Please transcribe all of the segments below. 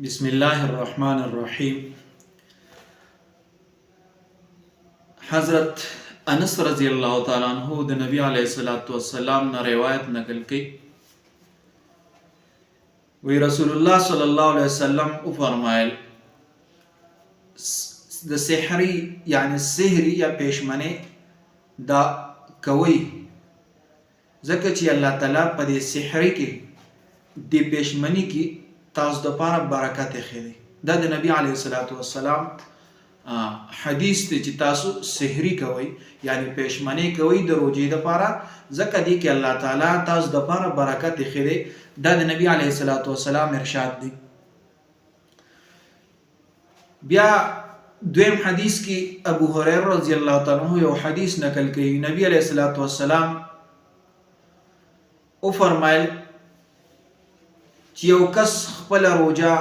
بسم الله الرحمن الرحیم. حضرت انس رضی الله تعالی عنہ د نبی علیه الصلاۃ والسلام نه روایت نقل کړي، وی رسول الله صلی الله علیه وسلم او فرمایل د سحری یعنی سحری یا پېشمنه دا کوي، ځکه چې الله تعالی په دې سحری کې د پېشمنی کې تاسو د پاره برکت اخلي. دا د نبی علیه الصلاۃ والسلام حدیث دی چې تاسو سحری کوئ یعنی پېشمنی کوئ د روزې د پاره، ځکه دی کې الله تعالی تاسو د پاره برکت اخلي. دا د نبی علیه الصلاۃ والسلام ارشاد دی. بیا دویم حدیث کې ابو هريره رضی الله تعالی عنہ یو حدیث نقل کړي، نبی علیه الصلاۃ والسلام او فرمایل چې یو کس خپل روزه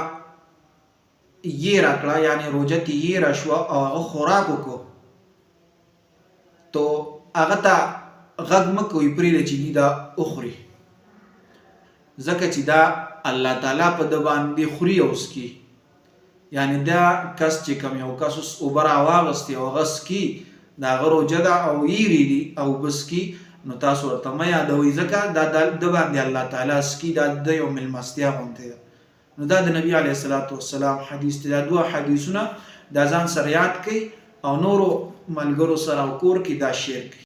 یې راکړه یعنی روزه ته یې راشوه او هغه خوراک وکړو، تو هغه ته غږ مه کوئ پرېږده چې دا وخوري، ځکه چې دا الله تعالی په ده باندې خوري او څکي. یعنی دا کس چې کوم یو کس اوس اوبه راواغستې او هغه څکي، د هغه روزه ده او ایرې دي او اوبه څکي، نو تاسو ورته مه یادوئ، ځکه دا د باندې الله تعالی څکي، دا د یو مېلمستیا غوندې ده. نو دا د نبی علیه الصلاۃ والسلام حدیث دی. دا دوه حدیثونه دا ځان سره یاد کړئ او نورو ملګرو سره او کور کې دا شیر کړئ.